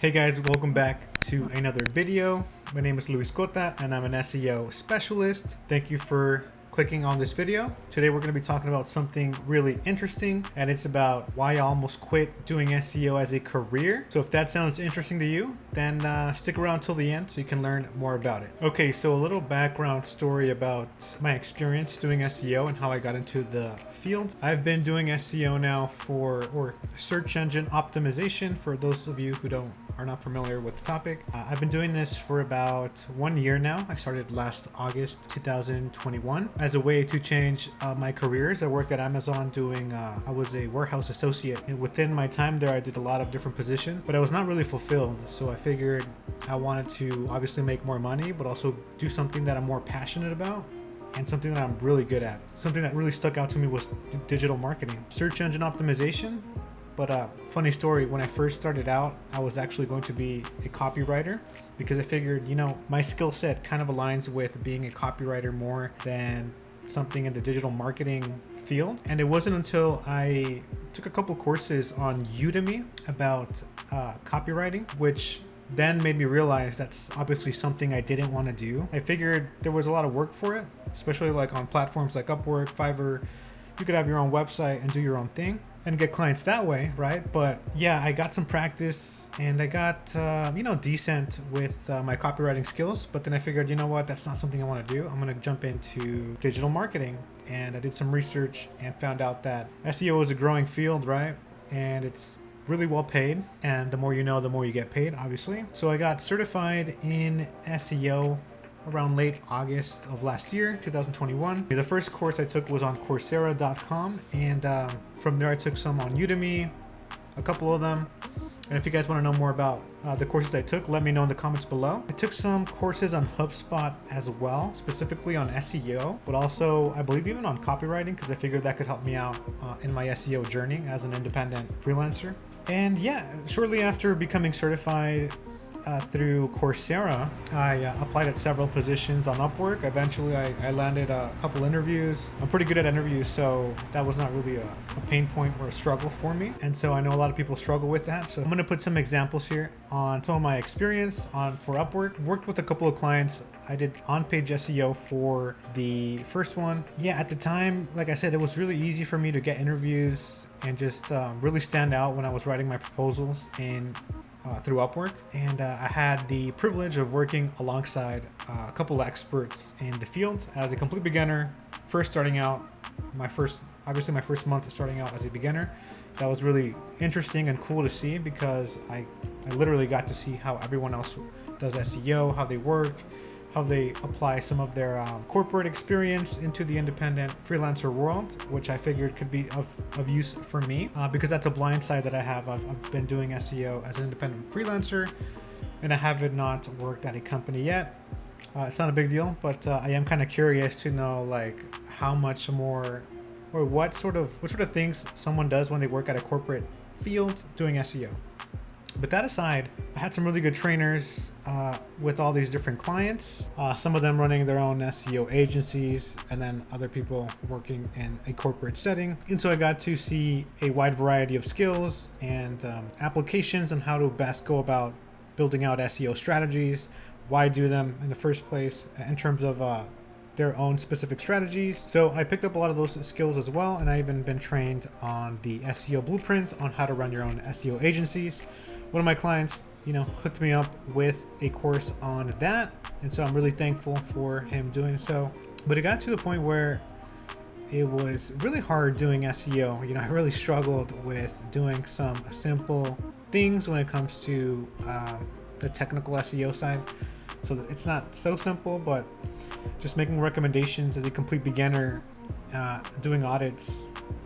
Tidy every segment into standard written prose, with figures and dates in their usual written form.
Hey guys, welcome back to another video. My name is Luis Cota and I'm an SEO specialist. Thank you for clicking on this video. Today we're going to be talking about something really interesting, and it's about why I almost quit doing SEO as a career. So if that sounds interesting to you, then stick around till the end so you can learn more about it. Okay, so a little background story about my experience doing SEO and how I got into the field. I've been doing SEO now or search engine optimization, for those of you who are not familiar with the topic. I've been doing this for about 1 year now. I started last August 2021 as a way to change my careers. I worked at Amazon I was a warehouse associate, and within my time there I did a lot of different positions, but I was not really fulfilled. So I figured I wanted to obviously make more money, but also do something that I'm more passionate about and something that I'm really good at. Something that really stuck out to me was digital marketing, search engine optimization. But funny story, when I first started out, I was actually going to be a copywriter because I figured, my skill set kind of aligns with being a copywriter more than something in the digital marketing field. And it wasn't until I took a couple courses on Udemy about copywriting, which then made me realize that's obviously something I didn't want to do. I figured there was a lot of work for it, especially like on platforms like Upwork, Fiverr. You could have your own website and do your own thing and get clients that way, right? But yeah, I got some practice and I got, decent with my copywriting skills. But then I figured, that's not something I want to do. I'm going to jump into digital marketing. And I did some research and found out that SEO is a growing field, right? And it's really well paid. And the more you know, the more you get paid, obviously. So I got certified in SEO around late August of last year, 2021. The first course I took was on Coursera.com, and from there I took some on Udemy, a couple of them. And if you guys want to know more about the courses I took, let me know in the comments below. I took some courses on HubSpot as well, specifically on SEO, but also I believe even on copywriting, because I figured that could help me out in my SEO journey as an independent freelancer. And yeah, shortly after becoming certified through Coursera, I applied at several positions on Upwork. Eventually, I landed a couple interviews. I'm pretty good at interviews, so that was not really a pain point or a struggle for me. And so I know a lot of people struggle with that. So I'm going to put some examples here on some of my experience for Upwork. Worked with a couple of clients. I did on-page SEO for the first one. Yeah, at the time, like I said, it was really easy for me to get interviews and just really stand out when I was writing my proposals through Upwork. And I had the privilege of working alongside a couple of experts in the field as a complete beginner, first starting out. My first month starting out as a beginner. That was really interesting and cool to see because I literally got to see how everyone else does SEO, how they work, how they apply some of their corporate experience into the independent freelancer world, which I figured could be of use for me because that's a blind side that I have. I've been doing SEO as an independent freelancer and I have not worked at a company yet. It's not a big deal, but I am kind of curious to know like how much more or what sort of things someone does when they work at a corporate field doing SEO. But that aside, I had some really good trainers with all these different clients, some of them running their own SEO agencies and then other people working in a corporate setting. And so I got to see a wide variety of skills and applications on how to best go about building out SEO strategies, why do them in the first place in terms of their own specific strategies. So I picked up a lot of those skills as well, and I even been trained on the SEO blueprint on how to run your own SEO agencies. One of my clients, hooked me up with a course on that, and so I'm really thankful for him doing so. But it got to the point where it was really hard doing SEO. I really struggled with doing some simple things when it comes to the technical SEO side. So it's not so simple, but just making recommendations as a complete beginner, doing audits,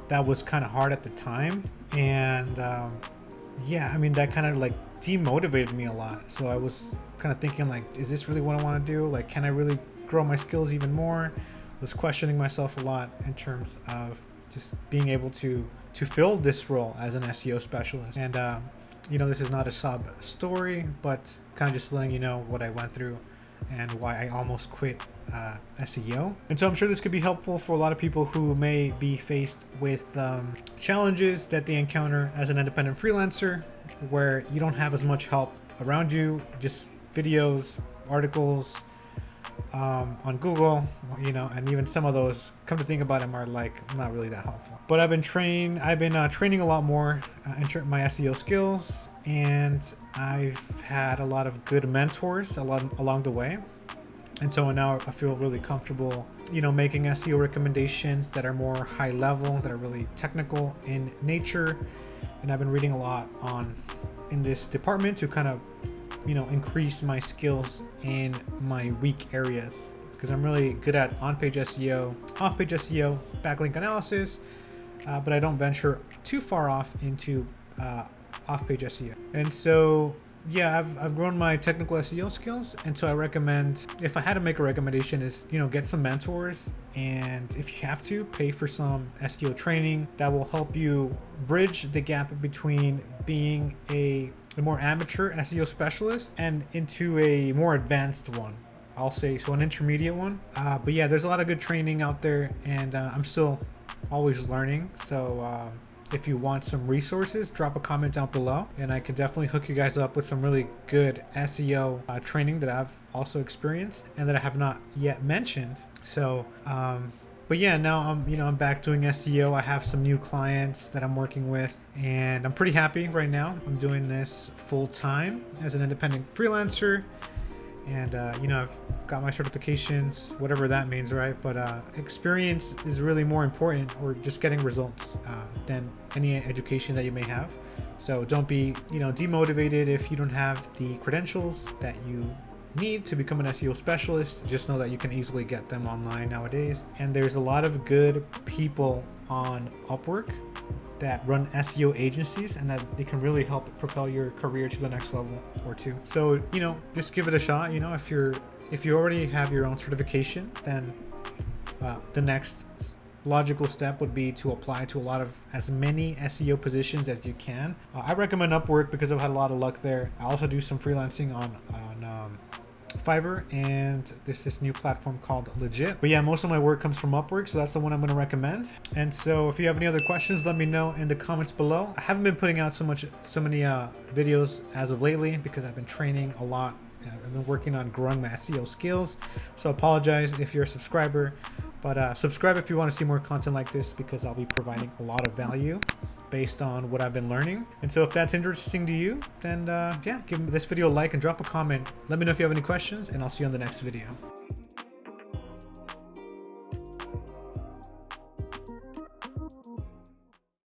that was kind of hard at the time. And that kind of like demotivated me a lot. So I was kind of thinking like, is this really what I want to do? Like, can I really grow my skills even more? I was questioning myself a lot in terms of just being able to fill this role as an SEO specialist. And this is not a sob story, but kind of just letting you know what I went through and why I almost quit SEO. And so I'm sure this could be helpful for a lot of people who may be faced with challenges that they encounter as an independent freelancer where you don't have as much help around you, just videos, articles on Google, you know, and even some of those, come to think about them, are like not really that helpful. But I've been training a lot more in my SEO skills, and I've had a lot of good mentors along the way. And so now I feel really comfortable, you know, making SEO recommendations that are more high level, that are really technical in nature. And I've been reading a lot in this department to kind of, you know, increase my skills in my weak areas, because I'm really good at on-page SEO, off-page SEO, backlink analysis, but I don't venture too far off into off-page SEO. And so yeah, I've grown my technical SEO skills, and so I recommend, if I had to make a recommendation, is, you know, get some mentors, and if you have to, pay for some SEO training that will help you bridge the gap between being a more amateur SEO specialist and into a more advanced one, I'll say, so an intermediate one. But yeah, there's a lot of good training out there, and I'm still always learning. So if you want some resources, drop a comment down below, and I can definitely hook you guys up with some really good SEO training that I've also experienced and that I have not yet mentioned. So but yeah, now I'm back doing SEO. I have some new clients that I'm working with, and I'm pretty happy right now. I'm doing this full time as an independent freelancer, and you know, I've got my certifications, whatever that means, right? But experience is really more important, or just getting results, than any education that you may have. So don't be, you know, demotivated if you don't have the credentials that you need to become an SEO specialist. Just know that you can easily get them online nowadays, and there's a lot of good people on Upwork that run SEO agencies, and that they can really help propel your career to the next level or two. So, you know, just give it a shot. You know, if you already have your own certification, then the next logical step would be to apply to as many SEO positions as you can. I recommend Upwork because I've had a lot of luck there. I also do some freelancing on Fiverr, and this new platform called Legit. But yeah, most of my work comes from Upwork, so that's the one I'm going to recommend. And so if you have any other questions, let me know in the comments below. I haven't been putting out so many videos as of lately because I've been training a lot. I've been working on growing my SEO skills, so I apologize if you're a subscriber, but subscribe if you want to see more content like this, because I'll be providing a lot of value based on what I've been learning. And so if that's interesting to you, then yeah, give this video a like and drop a comment. Let me know if you have any questions, and I'll see you on the next video.